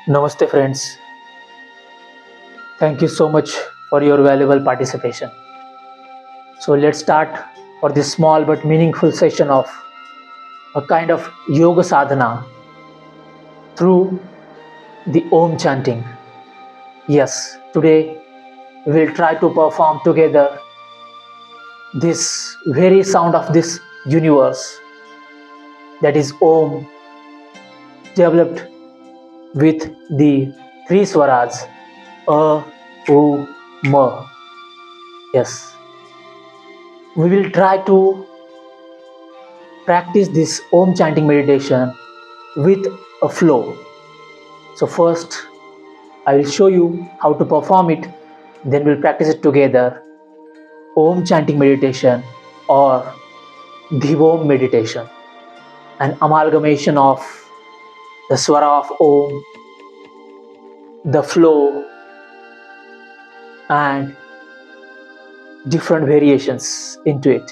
Namaste, friends. Thank you so much for your valuable participation. So, let's start for this small but meaningful session of a kind of yoga sadhana through the Om chanting. Yes, today we will try to perform together this very sound of this universe, that is Om, developed with the three swaras A, U, Ma. Yes, we will try to practice this Om chanting meditation with a flow. So first I will show you how to perform it, then we'll practice it together. Om chanting meditation or Dhivom meditation, an amalgamation of the swara of Om, the flow, and different variations into it.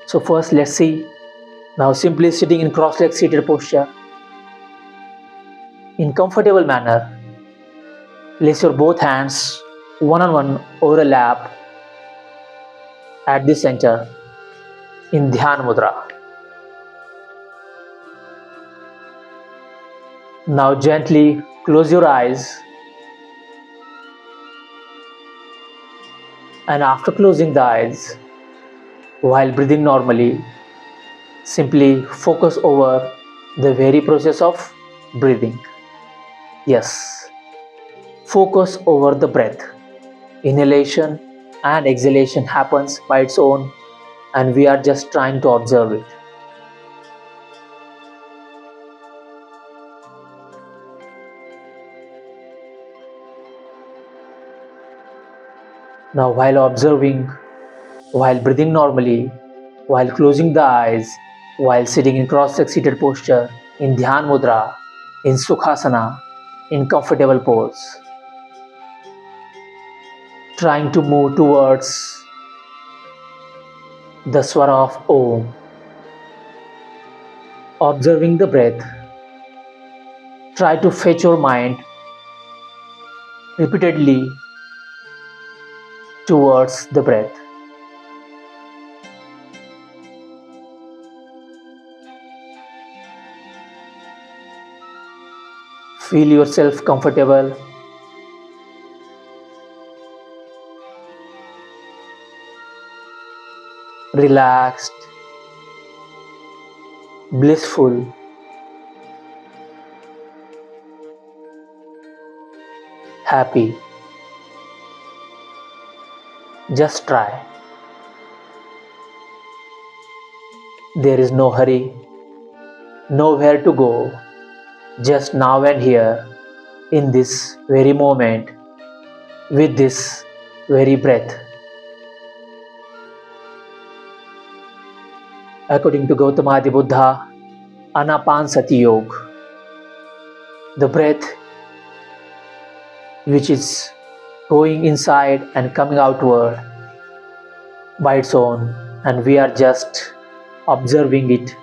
So first let's see. Now simply sitting in cross-legged seated posture. In comfortable manner, place your both hands one on one over a lap at the center in Dhyan Mudra. Now gently close your eyes, and after closing the eyes, while breathing normally, simply focus over the very process of breathing. Yes, focus over the breath. Inhalation and exhalation happens by its own, and we are just trying to observe it. Now while observing, while breathing normally, while closing the eyes, while sitting in cross-legged seated posture, in Dhyan Mudra, in Sukhasana, in comfortable pose, trying to move towards the swara of Om, observing the breath. Try to fetch your mind repeatedly towards the breath. Feel yourself comfortable. Relaxed, blissful, happy. Just try. There is no hurry, nowhere to go, just now and here, in this very moment, with this very breath. According to Gautama Adi Buddha, Anapanasati Yog, the breath which is going inside and coming outward by its own, and we are just observing it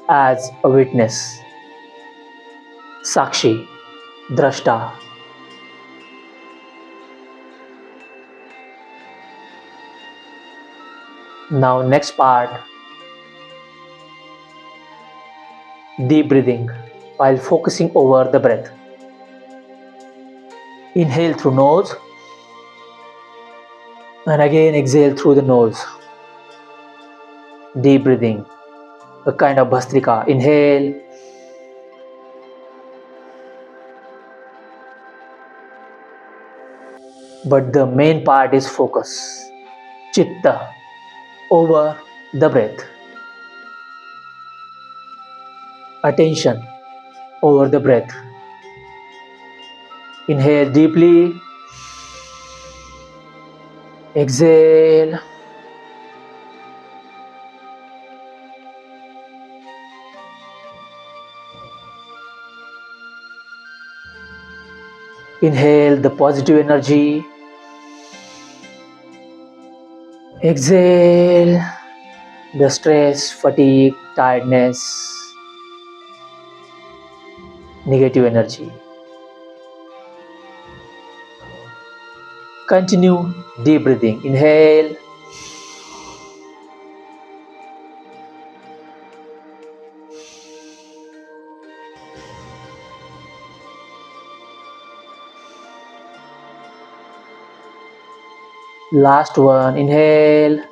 as a witness. Sakshi, Drashta. Now next part, deep breathing while focusing over the breath. Inhale through nose and again exhale through the nose. Deep breathing, a kind of Bhastrika. Inhale, but the main part is focus, Chitta, over the breath. Attention over the breath. Inhale deeply, exhale. Inhale the positive energy. Exhale the stress, fatigue, tiredness. negative energy. Continue deep breathing. Inhale. Last one. Inhale.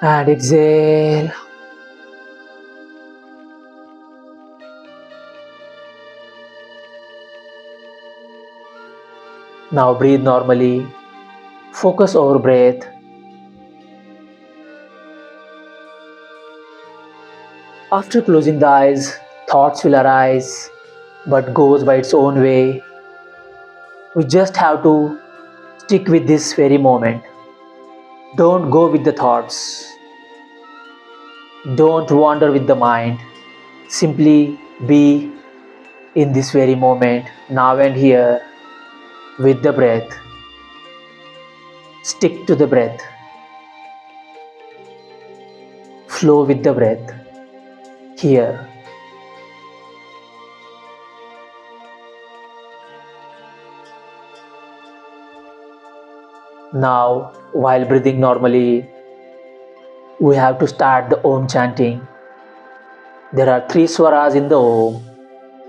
And exhale. Now breathe normally. Focus over breath. After closing the eyes, thoughts will arise, but goes by its own way. We just have to stick with this very moment. Don't go with the thoughts. Don't wander with the mind. Simply be in this very moment, now and here, with the breath. Stick to the breath. Flow with the breath. Here. Now, while breathing normally, we have to start the Om chanting. There are 3 swaras in the Om.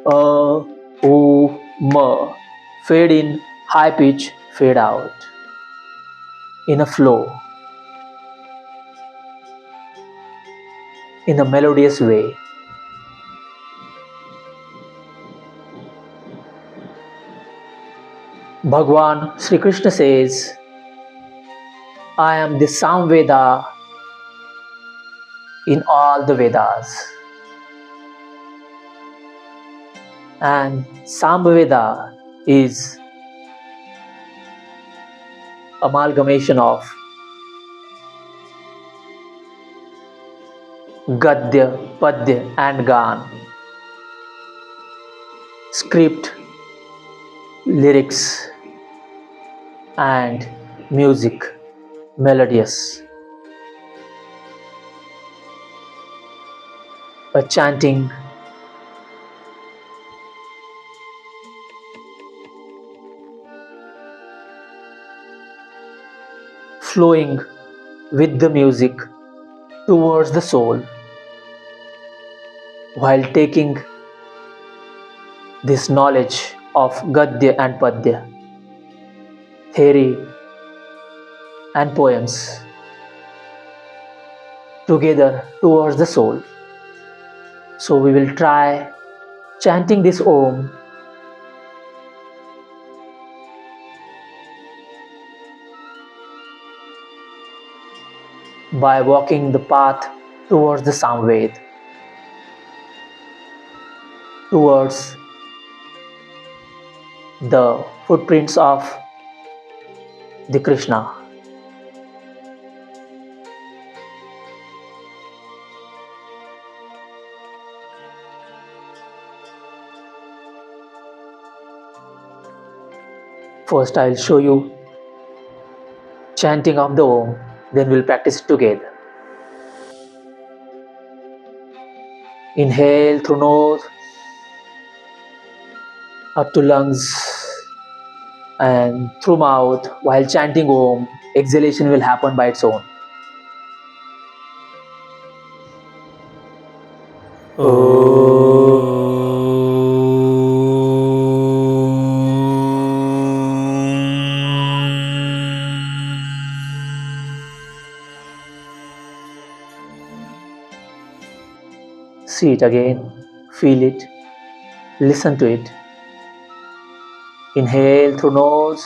A, U, Ma. Fade in, high pitch, fade out. In a flow. In a melodious way. Bhagwan Sri Krishna says, I am the Samveda in all the Vedas. And Samveda is amalgamation of Gadya, Padya and Gan. Script, lyrics and music, melodious. A chanting, flowing with the music towards the soul, while taking this knowledge of Gadya and Padya, theory and poems, together towards the soul. So we will try chanting this Om by walking the path towards the Samveda, towards the footprints of the Krishna. First I will show you chanting of the Om, then we'll practice it together. Inhale through nose up to lungs and through mouth. While chanting Om, exhalation will happen by its own. See it again, feel it, listen to it. Inhale through nose.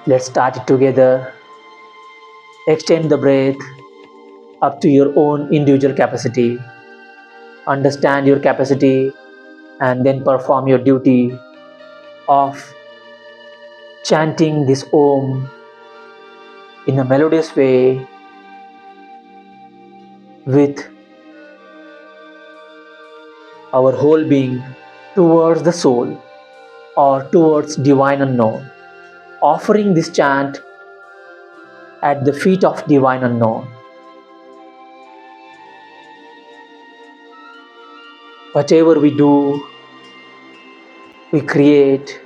Let's start it together. Extend the breath up to your own individual capacity. Understand your capacity and then perform your duty of chanting this Om in a melodious way with our whole being towards the soul or towards divine unknown, offering this chant at the feet of divine unknown. Whatever we do, we create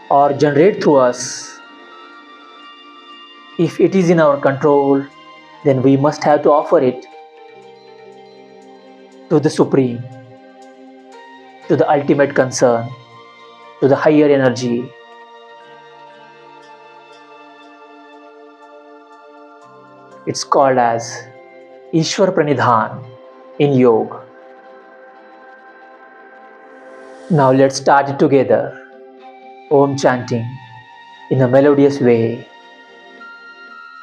or generate through us, if it is in our control, then we must have to offer it to the Supreme, to the ultimate concern, to the higher energy. It's called as Ishwar Pranidhan in Yoga. Now let's start it together. Om chanting in a melodious way,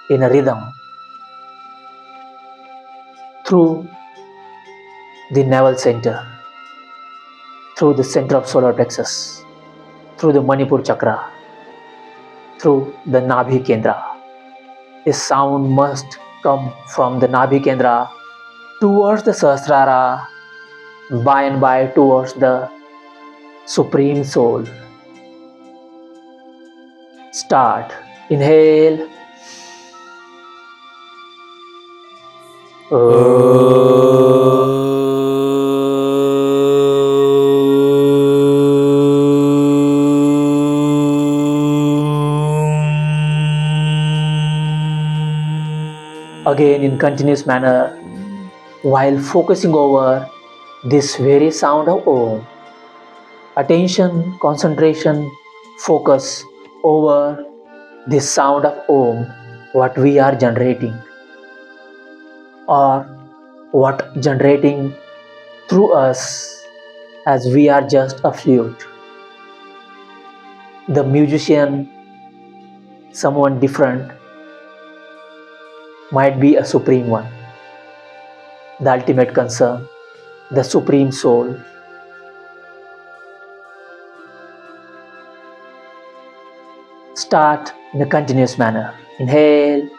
in a rhythm, through the navel center, through the center of solar plexus, through the Manipur chakra, through the Nabhi Kendra. This sound must come from the Nabhi Kendra towards the Sahasrara, by and by towards the Supreme Soul. Start. Inhale. Again in continuous manner, while focusing over this very sound of Om. Attention, concentration, focus over this sound of Om, what we are generating, or what generating through us, as we are just a flute. The musician, someone different, might be a supreme one, the ultimate concern, the supreme soul. Start in a continuous manner. Inhale.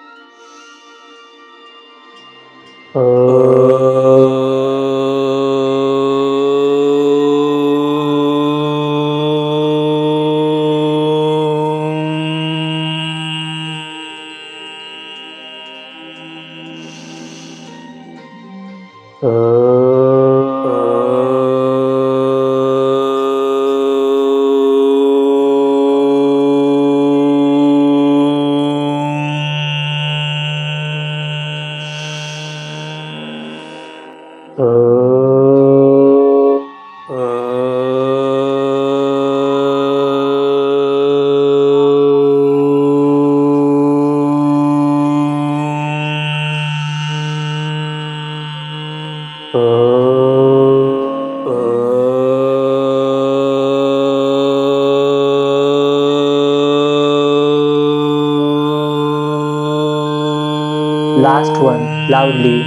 Last one, loudly,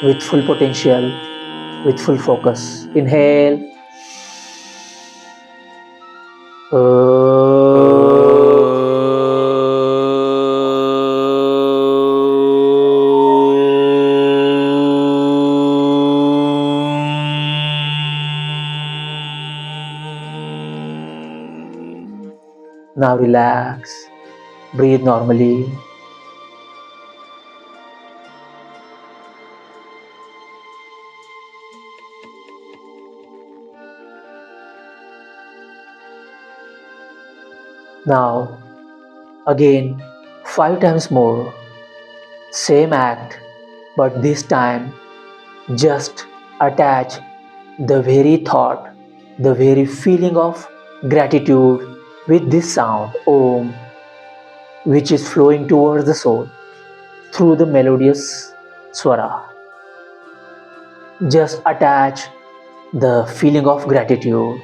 with full potential, with full focus. Inhale. Now relax, breathe normally. Now, again, 5 times more. Same act, but this time just attach the very thought, the very feeling of gratitude with this sound, Om, which is flowing towards the soul through the melodious swara. Just attach the feeling of gratitude,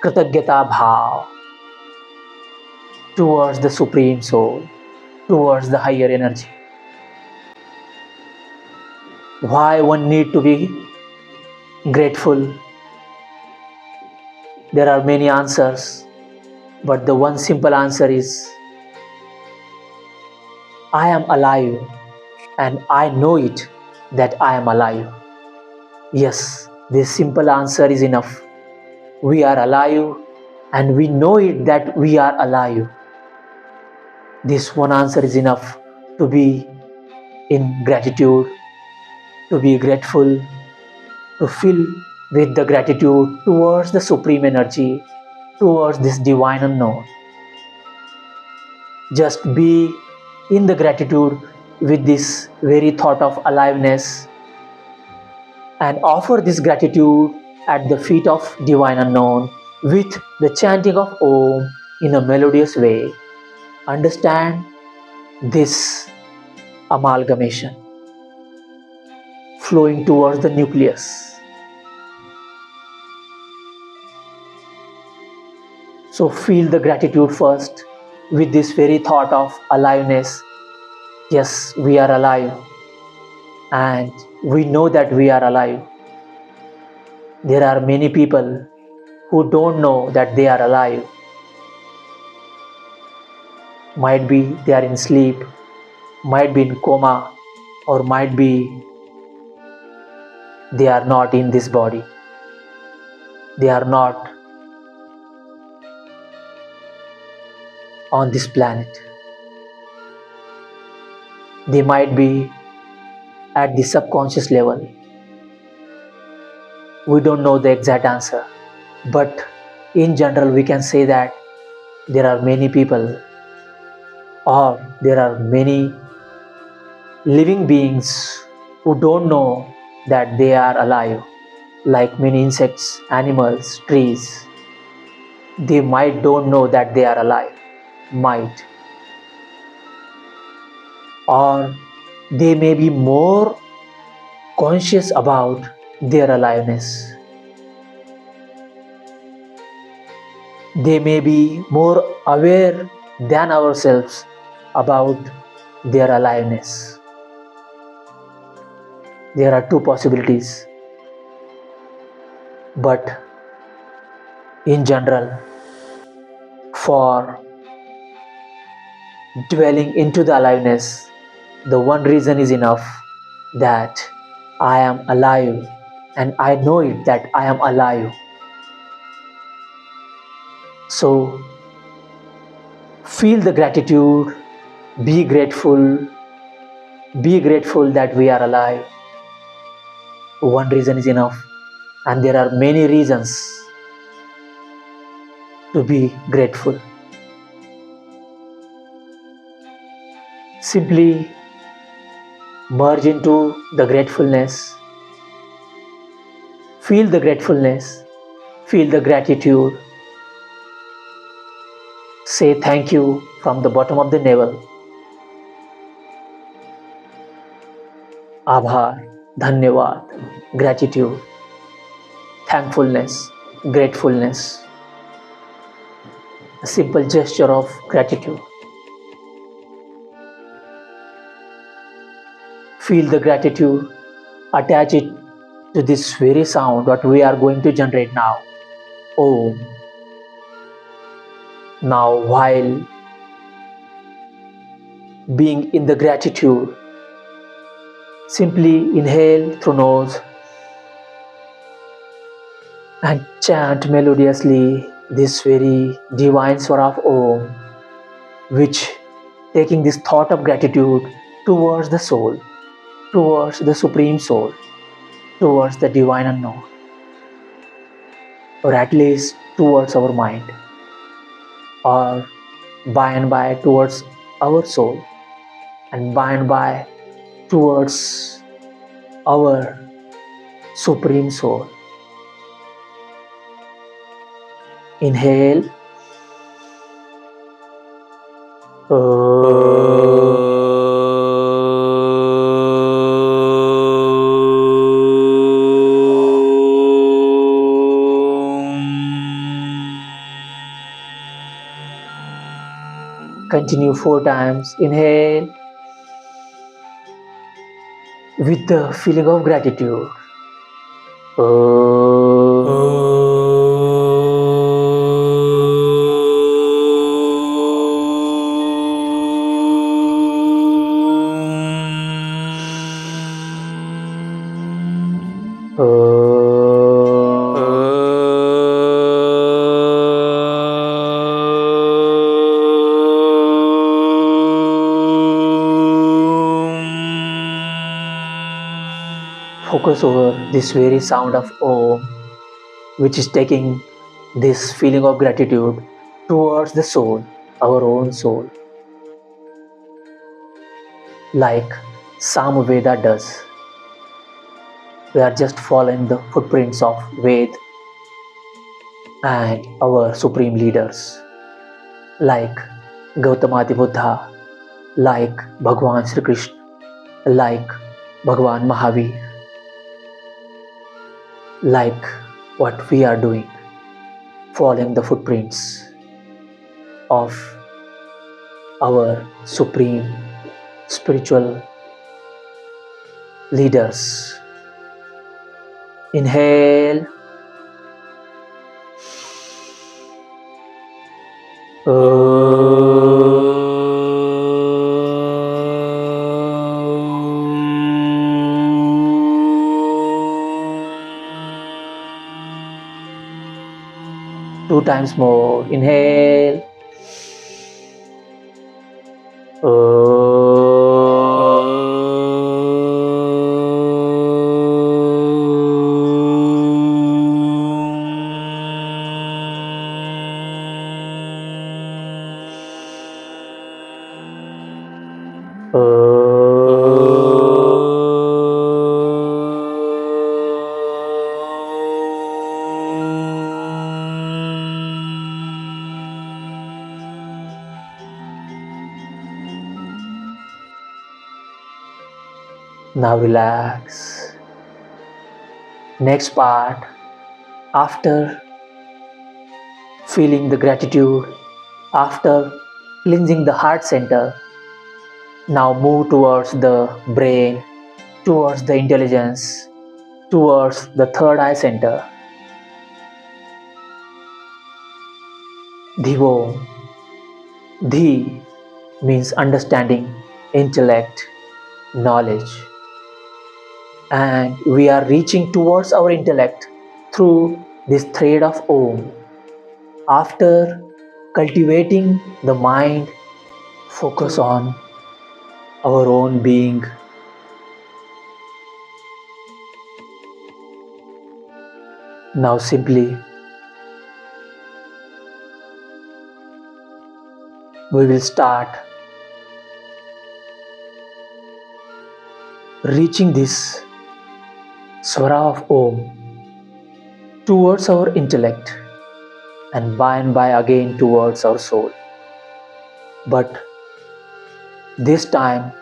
Kritagyata Bhav, towards the Supreme Soul, towards the higher energy. Why one need to be grateful? There are many answers, but the one simple answer is, I am alive and I know it that I am alive. Yes, this simple answer is enough. We are alive and we know it that we are alive. This one answer is enough to be in gratitude, to be grateful, to fill with the gratitude towards the supreme energy, towards this divine unknown. Just be in the gratitude with this very thought of aliveness and offer this gratitude at the feet of divine unknown with the chanting of Om in a melodious way. Understand this amalgamation flowing towards the nucleus. So feel the gratitude first with this very thought of aliveness. Yes, we are alive and we know that we are alive. There are many people who don't know that they are alive. Might be they are in sleep, might be in coma, or might be they are not in this body. They are not on this planet. They might be at the subconscious level. We don't know the exact answer, but in general we can say that there are many people or there are many living beings who don't know that they are alive, like many insects, animals, trees. They might don't know that they are alive, might, or they may be more conscious about their aliveness. They may be more aware than ourselves about their aliveness. There are two possibilities, but in general, for dwelling into the aliveness, the one reason is enough that I am alive and I know it that I am alive. So feel the gratitude, be grateful that we are alive. One reason is enough, and there are many reasons to be grateful. Simply merge into the gratefulness, feel the gratefulness, feel the gratitude. Say thank you from the bottom of the navel. Abhar, dhanyavad, gratitude, thankfulness, gratefulness. A simple gesture of gratitude. Feel the gratitude, attach it to this very sound that we are going to generate now. Om. Now, while being in the gratitude, simply inhale through nose and chant melodiously this very divine swara of Om, which taking this thought of gratitude towards the soul, towards the supreme soul, towards the divine unknown, or at least towards our mind, or by and by towards our soul, and by and by towards our supreme soul. Inhale. Continue 4 times. Inhale with the feeling of gratitude. focus over this very sound of Om, which is taking this feeling of gratitude towards the soul, our own soul, like Samveda does. We are just following the footprints of Ved and our supreme leaders, like Gautama Buddha, like Bhagwan Sri Krishna, like Bhagwan Mahavir, like what we are doing, following the footprints of our supreme spiritual leaders. Inhale. Two times more. Inhale. Now relax. Next part, after feeling the gratitude, after cleansing the heart center, now move towards the brain, towards the intelligence, towards the third eye center. Dhivo. Dhi means understanding, intellect, knowledge. And we are reaching towards our intellect through this thread of Om. After cultivating the mind, focus on our own being. Now simply we will start reaching this Swara of Om towards our intellect and by again towards our soul. But this time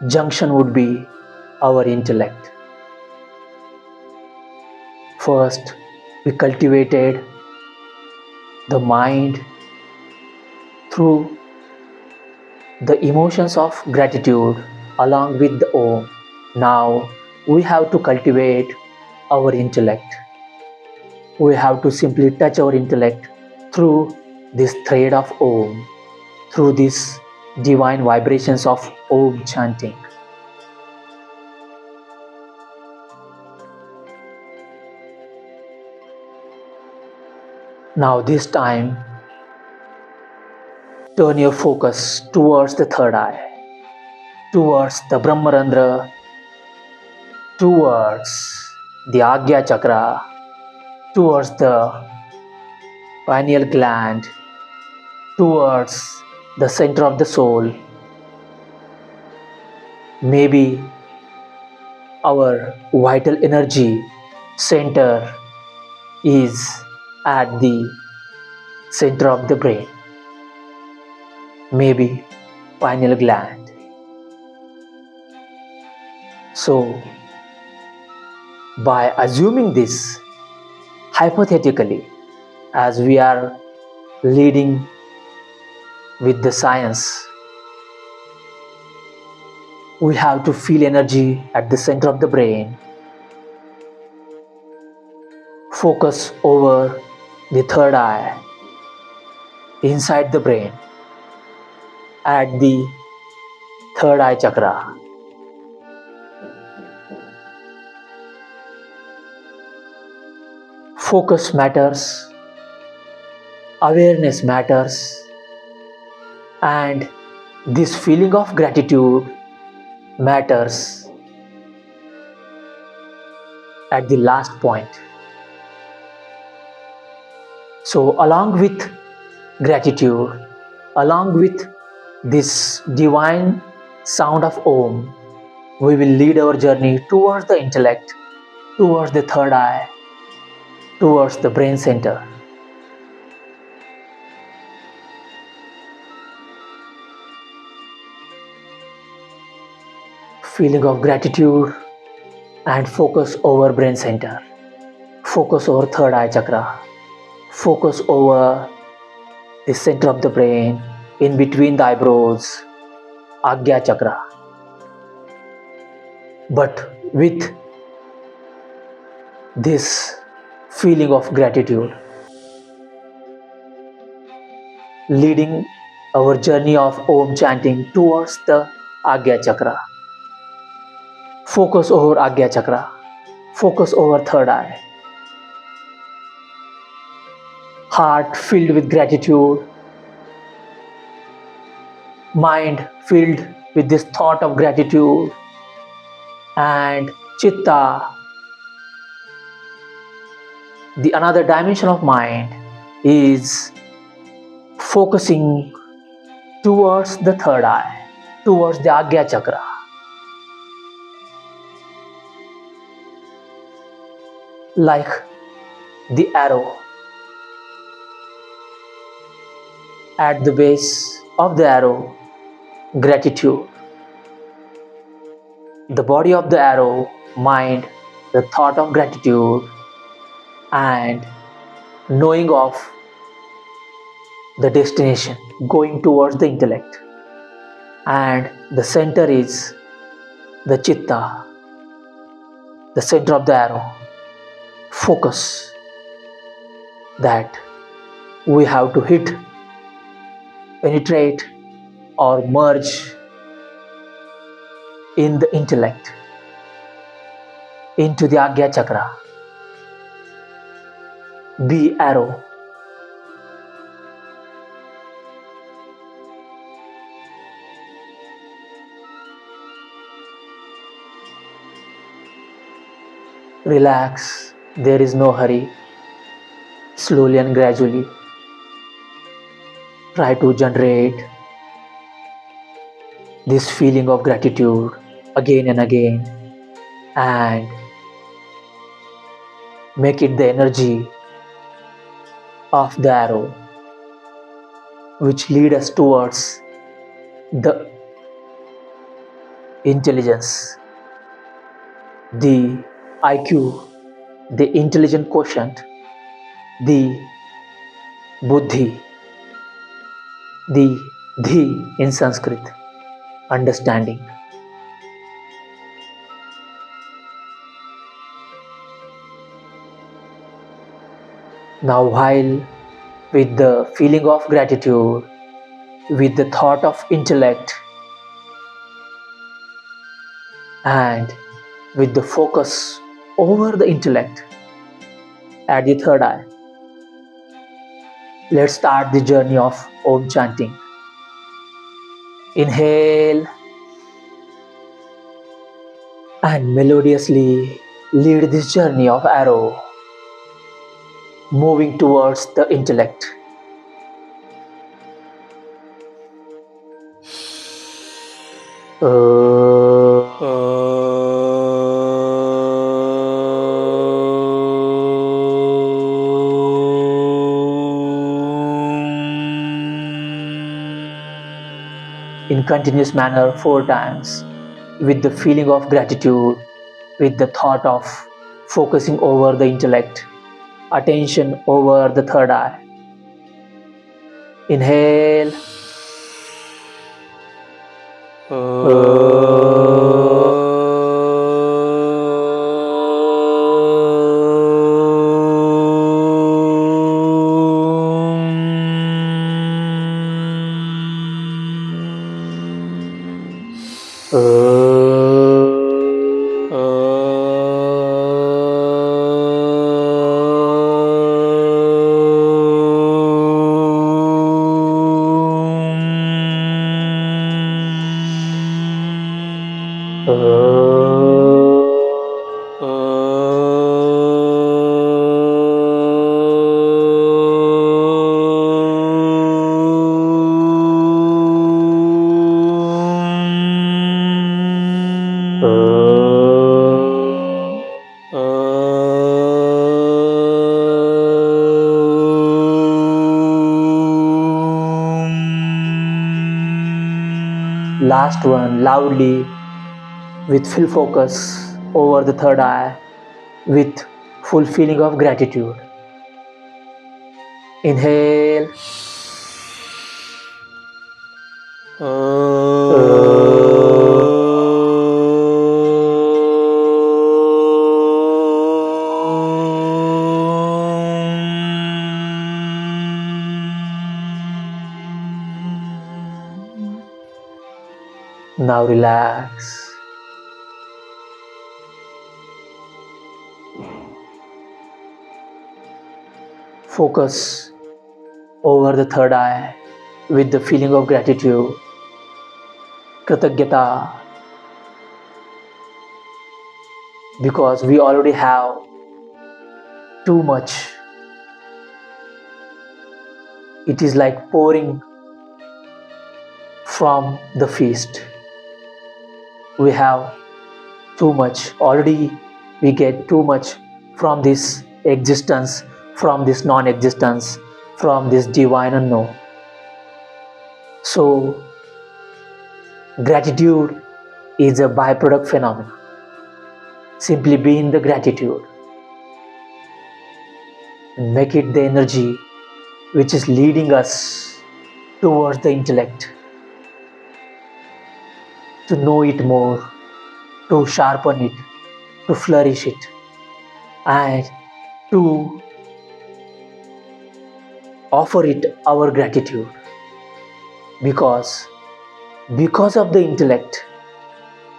junction would be our intellect. First, we cultivated the mind through the emotions of gratitude along with the Om. Now we have to cultivate our intellect. We have to simply touch our intellect through this thread of Om, through these divine vibrations of Om chanting. Now this time, turn your focus towards the third eye, towards the Brahmarandra, towards the Ajna Chakra, towards the Pineal Gland, towards the center of the soul. Maybe our vital energy center is at the center of the brain, maybe pineal gland. So, by assuming this hypothetically, as we are leading with the science, we have to feel energy at the center of the brain, focus over the third eye, inside the brain, at the third eye chakra. Focus matters, awareness matters, and this feeling of gratitude matters. at the last point. So along with gratitude, along with this divine sound of Om, we will lead our journey towards the intellect, towards the third eye, towards the brain center. Feeling of gratitude and focus over brain center, focus over third eye chakra, focus over the center of the brain, in between the eyebrows, Ajna Chakra. But with this feeling of gratitude, leading our journey of Om chanting towards the Ajna Chakra. Focus over Ajna Chakra, focus over third eye. Heart filled with gratitude, mind filled with this thought of gratitude, and Chitta, the another dimension of mind, is focusing towards the third eye, towards the Ajna Chakra. Like the arrow. At the base of the arrow, gratitude. The body of the arrow, mind, the thought of gratitude, and knowing of the destination, going towards the intellect. And the center is the Chitta, the center of the arrow. Focus that we have to hit, penetrate, or merge in the intellect, into the Ajna Chakra. Be arrow. Relax, there is no hurry. Slowly and gradually, try to generate this feeling of gratitude again and again, and make it the energy of the arrow which lead us towards the intelligence, the IQ, the intelligent quotient, the Buddhi, the Dhi in Sanskrit, understanding. Now, while with the feeling of gratitude, with the thought of intellect, and with the focus over the intellect at the third eye, let's start the journey of Om chanting. Inhale and melodiously lead this journey of arrow moving towards the intellect. In continuous manner 4 times, with the feeling of gratitude, with the thought of focusing over the intellect, attention over the third eye. Inhale. last one loudly with full focus over the third eye with full feeling of gratitude. Inhale. Now relax. Focus over the third eye with the feeling of gratitude, kritagyata, because we already have too much. It is like pouring from the feast. We have too much. Already we get too much from this existence, from this non-existence, from this divine unknown. So gratitude is a byproduct phenomenon. Simply be in the gratitude and make it the energy which is leading us towards the intellect, to know it more, to sharpen it, to flourish it, and to offer it our gratitude. Because of the intellect,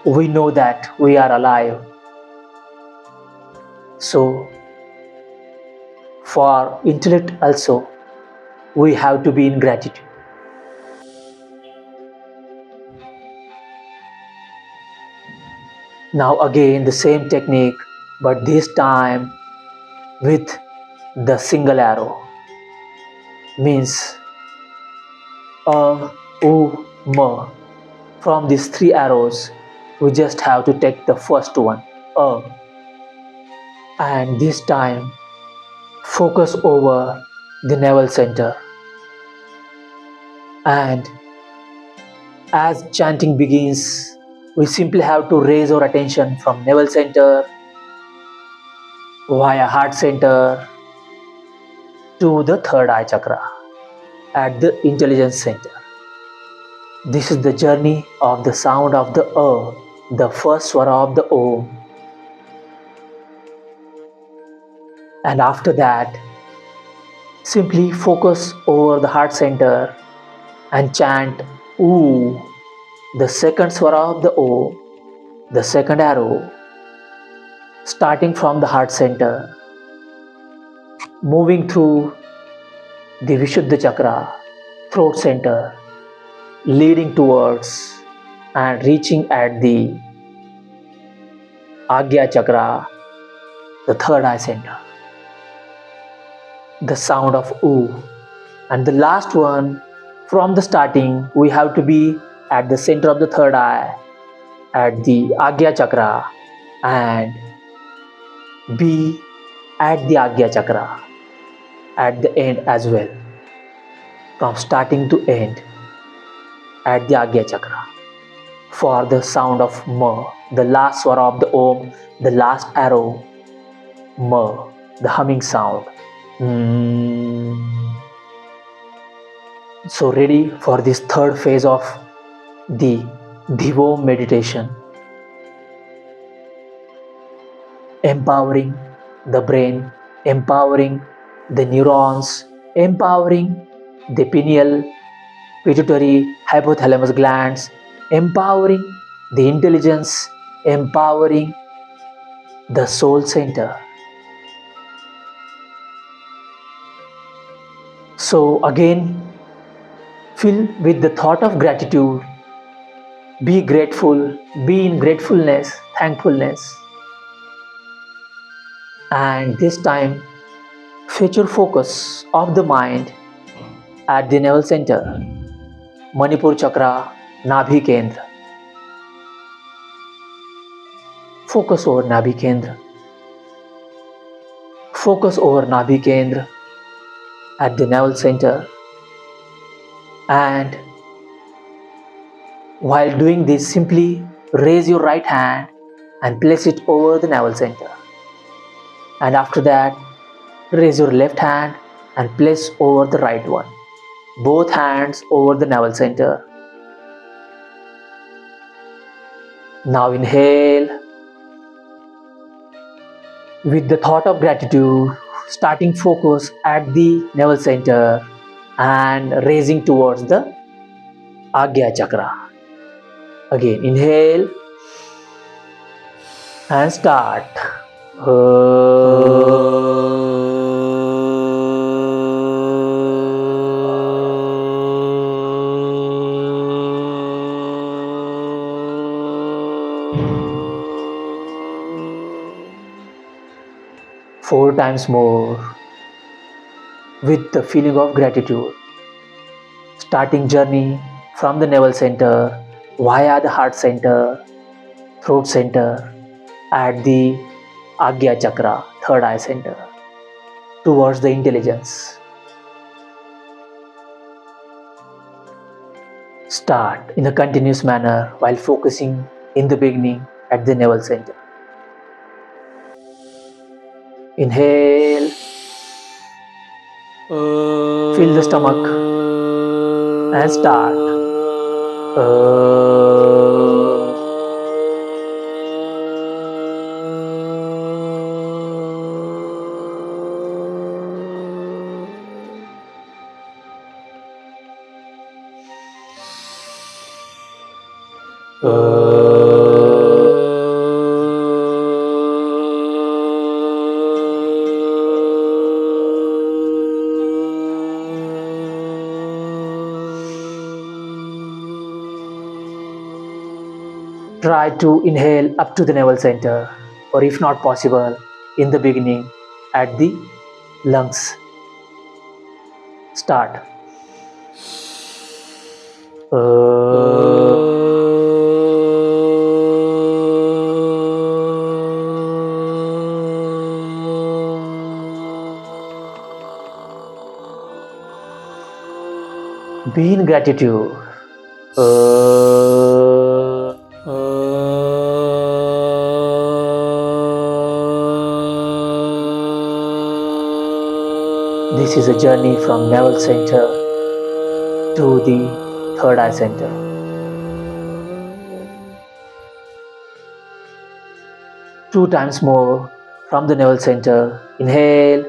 we know that we are alive. So for intellect also, we have to be in gratitude. Now again the same technique, but this time with the single arrow. Means a, u, ma. From these three arrows, we just have to take the first one, a. And this time, focus over the navel center. And as chanting begins, we simply have to raise our attention from navel center via heart center to the third eye chakra at the intelligence center. This is the journey of the sound of the A, the first swara of the Om. And after that, simply focus over the heart center and chant Oo, the second swara of the O, the second arrow, starting from the heart center, moving through the Vishuddha chakra, throat center, leading towards and reaching at the Ajna Chakra, the third eye center. The sound of oo. And the last one, from the starting, we have to be at the center of the third eye, at the Ajna Chakra, and be at the Ajna Chakra at the end as well. From starting to end, at the Ajna Chakra. For the sound of ma, the last swara of the Om, the last arrow, ma, the humming sound. So ready for this third phase of the Dhivom meditation. Empowering the brain, empowering the neurons, empowering the pineal, pituitary, hypothalamus glands, empowering the intelligence, empowering the soul center. So again, fill with the thought of gratitude. Be grateful, be in gratefulness, thankfulness. And this time, fetch your focus of the mind at the navel center, Manipur chakra, Nabhi Kendra. Focus over Nabhi Kendra. Focus over Nabhi Kendra at the navel center and While doing this, simply raise your right hand and place it over the navel center. And after that, raise your left hand and place over the right one. Both hands over the navel center. Now inhale with the thought of gratitude, starting focus at the navel center and raising towards the Ajna Chakra. Again, inhale and start. 4 times more with the feeling of gratitude. Starting journey from the navel center via the heart center, throat center, at the Ajna Chakra, third eye center, towards the intelligence. Start in a continuous manner while focusing in the beginning at the navel center. Inhale, fill the stomach and start. Try to inhale up to the navel center, or if not possible, in the beginning at the lungs. Start. Be in gratitude. This is a journey from navel center to the third eye center. Two times more from the navel center. Inhale.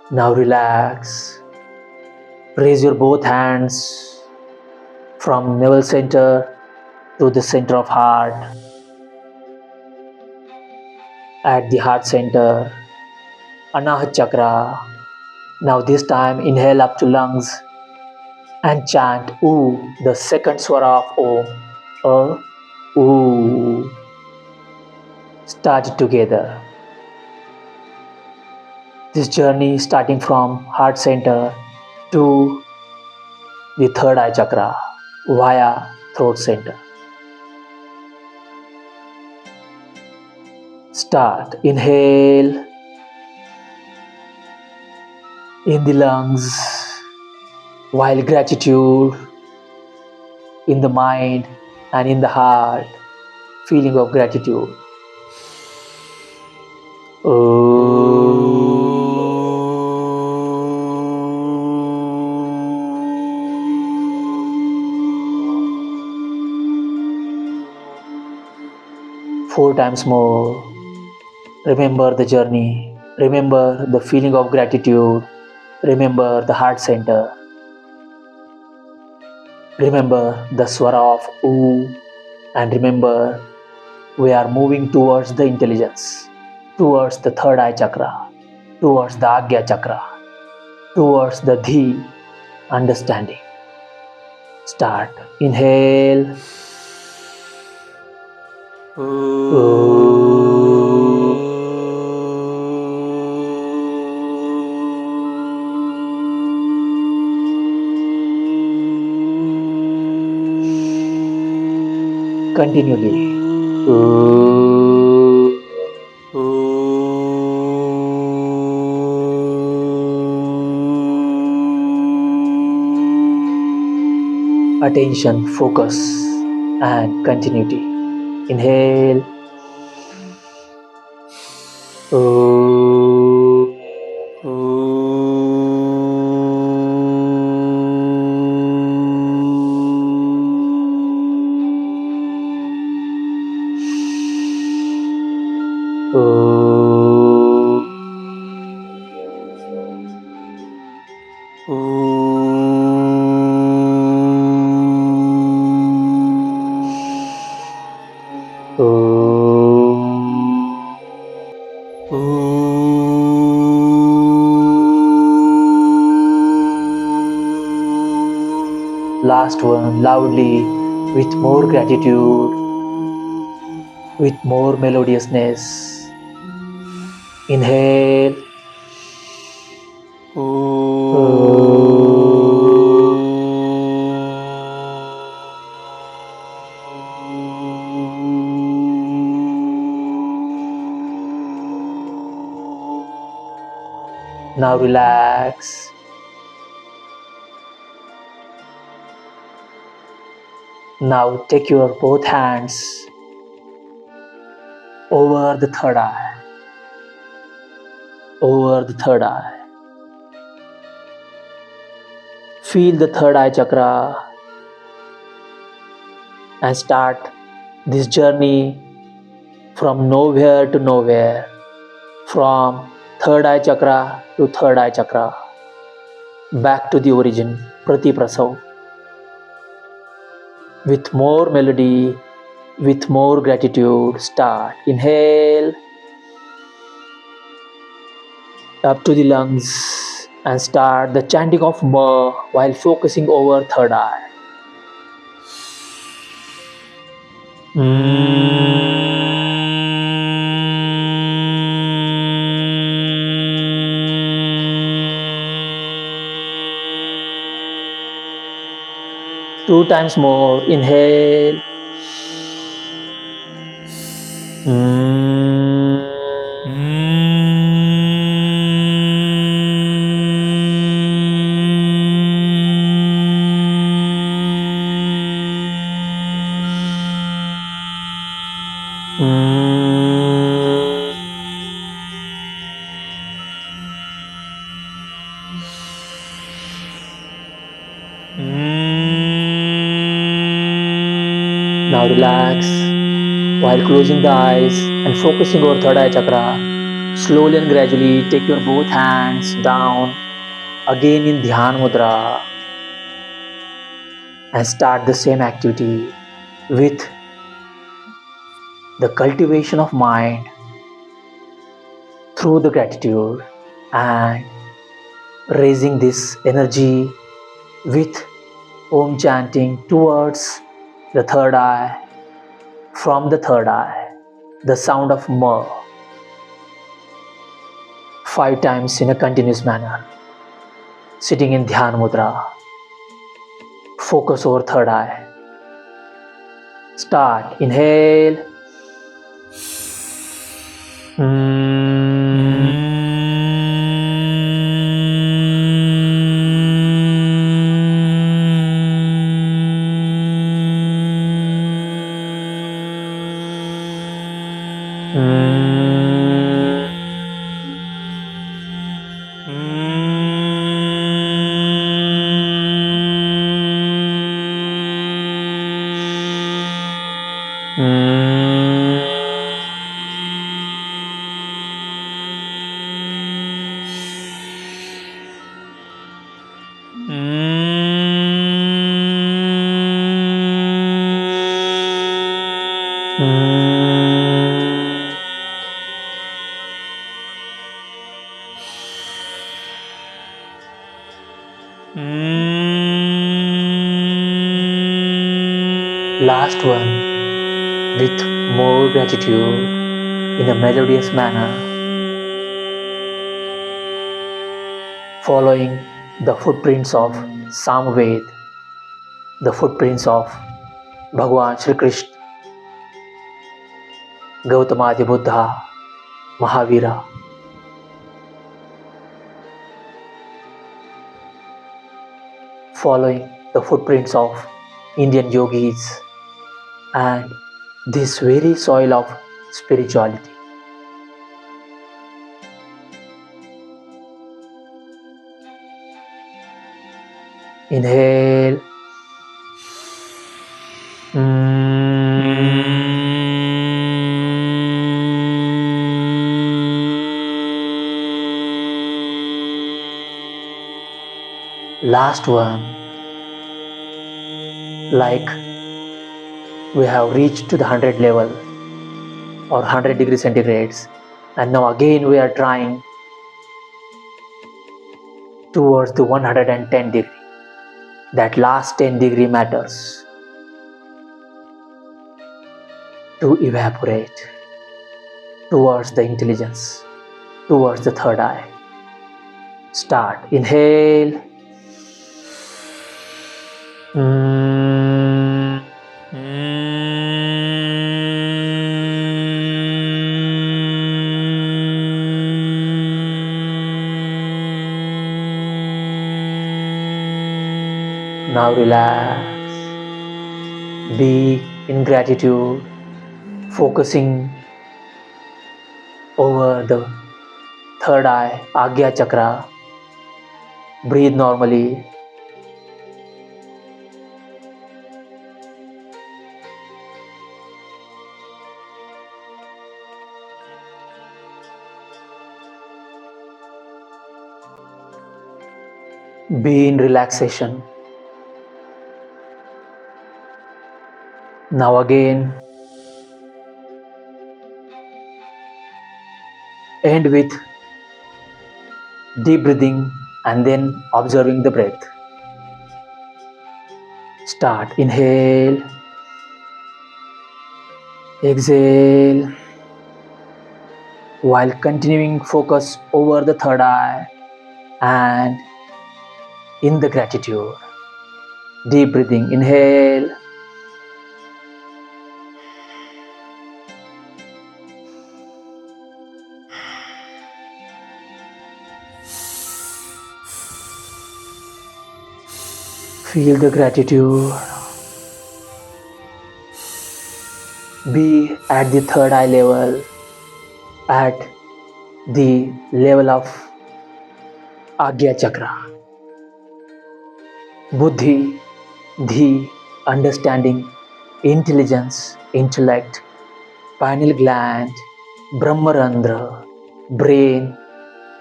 Now relax. Raise your both hands from navel center to the center of heart. At the heart center, Ajna Chakra. Now this time inhale up to lungs and chant OO, the second swara of Om. OO. Start it together. This journey starting from heart center to the third eye chakra via throat center. Start. Inhale in the lungs while gratitude in the mind and in the heart, feeling of gratitude. Four times more. Remember the journey. Remember the feeling of gratitude. Remember the heart center. Remember the swara of OO. And remember we are moving towards the intelligence, towards the third eye chakra, towards the Ajna Chakra, towards the Dhi, understanding. Start. Inhale Continually. Attention, focus, and continuity. Inhale. Last one, loudly, with more gratitude, with more melodiousness. Inhale. Now relax. Now take your both hands over the third eye. Over the third eye. Feel the third eye chakra and start this journey from nowhere to nowhere, from third eye chakra to third eye chakra, back to the origin, Prati Prasav. With more melody, with more gratitude, start. Inhale up to the lungs and start the chanting of Ma while focusing over third eye. 2 times more. Inhale. Now relax while closing the eyes and focusing over third eye chakra. Slowly and gradually take your both hands down again in Dhyan Mudra and start the same activity with the cultivation of mind through the gratitude and raising this energy with Om chanting towards the third eye, from the third eye, the sound of Ma 5 times in a continuous manner. Sitting in Dhyan Mudra, focus over third eye. Start. Inhale. Last one with more gratitude in a melodious manner, following the footprints of Samveda, the footprints of Bhagwan Shri Krishna, Gautama Buddha, Mahavira. Following the footprints of Indian yogis and this very soil of spirituality. Inhale. Last one. Like we have reached to the 100 level or 100 degrees centigrades, and now again we are trying towards the 110 degree. That last 10 degree matters to evaporate towards the intelligence, towards the third eye. Start. Inhale. Now relax. Be in gratitude, focusing over the third eye, Ajna Chakra. Breathe normally. Be in relaxation. Now again, end with deep breathing and then observing the breath. Start. Inhale. Exhale. While continuing focus over the third eye and in the gratitude. Deep breathing. Inhale. Feel the gratitude. Be at the third eye level, at the level of Ajna Chakra. Buddhi, Dhi, understanding, intelligence, intellect, Pineal Gland, Brahmarandra, brain,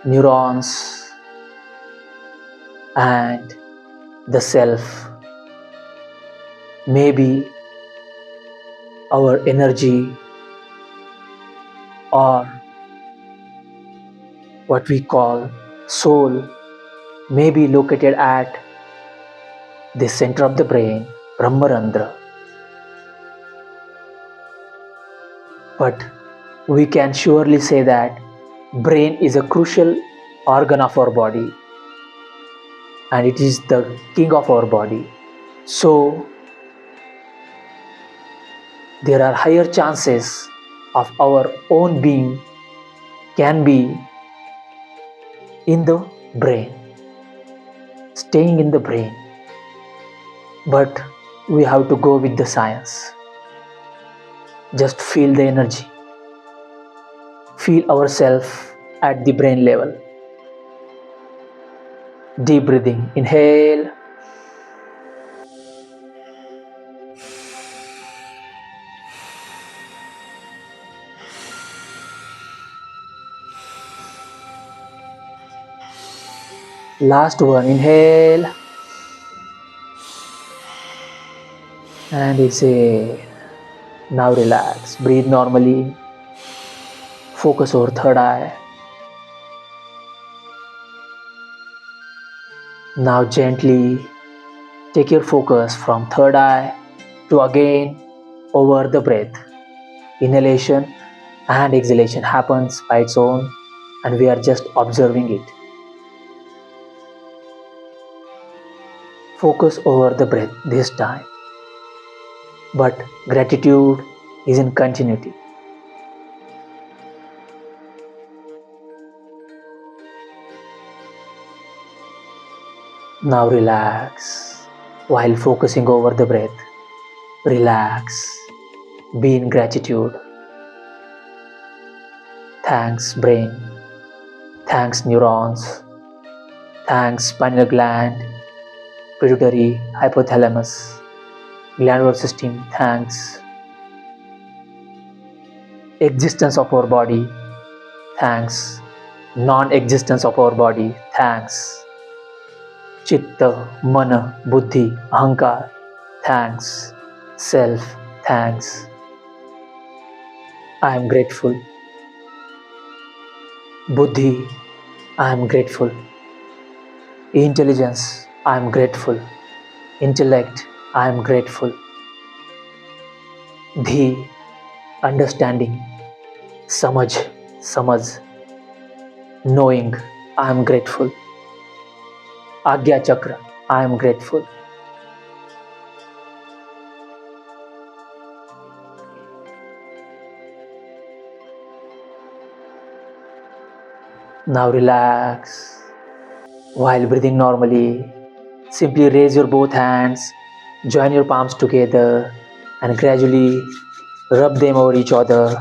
neurons, and the self. Maybe our energy or what we call soul may be located at the center of the brain, Brahmarandra. But we can surely say that brain is a crucial organ of our body and it is the king of our body. So there are higher chances of our own being can be in the brain, staying in the brain. But we have to go with the science. Just feel the energy. Feel ourselves at the brain level. Deep breathing. Inhale. Last one. Inhale. And exhale. Now relax. Breathe normally. Focus over third eye. Now gently take your focus from third eye to again over the breath. Inhalation and exhalation happens by its own, and we are just observing it. Focus over the breath this time, but gratitude is in continuity. Now relax while focusing over the breath. Relax. Be in gratitude. Thanks, brain. Thanks, neurons. Thanks, pineal gland, pituitary, hypothalamus, glandular system. Thanks, existence of our body. Thanks, non-existence of our body. Thanks, chitta, mana, buddhi, ahankar. Thanks, self. Thanks. I am grateful. Buddhi, I am grateful. Intelligence, I am grateful. Intellect, I am grateful. Dhi, understanding. Samaj, knowing, I am grateful. Ajna Chakra, I am grateful. Now relax. While breathing normally, simply raise your both hands, join your palms together, and gradually rub them over each other.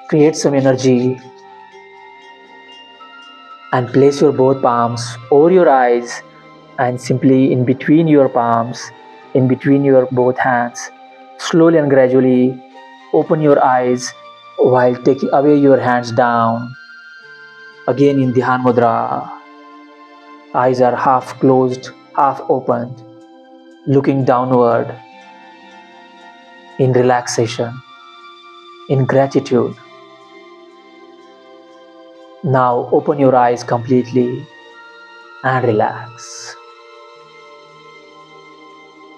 Create some energy and place your both palms over your eyes, and simply in between your palms, in between your both hands, slowly and gradually open your eyes while taking away your hands down. Again in Dhyan Mudra, eyes are half closed, half opened, looking downward in relaxation, in gratitude. Now open your eyes completely and relax.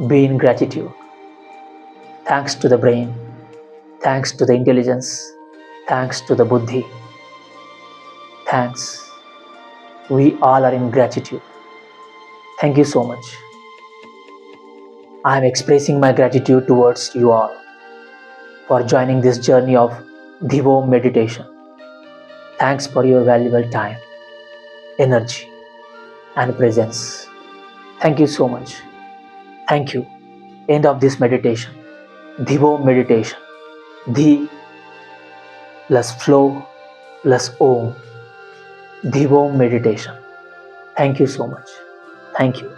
Be in gratitude. Thanks to the brain, thanks to the intelligence, thanks to the buddhi. Thanks. We all are in gratitude. Thank you so much. I am expressing my gratitude towards you all for joining this journey of Dhivom Meditation. Thanks for your valuable time, energy, and presence. Thank you so much. Thank you. End of this meditation. Dhivom Meditation. Dhi plus flow plus Om. Dhivom Meditation. Thank you so much. Thank you.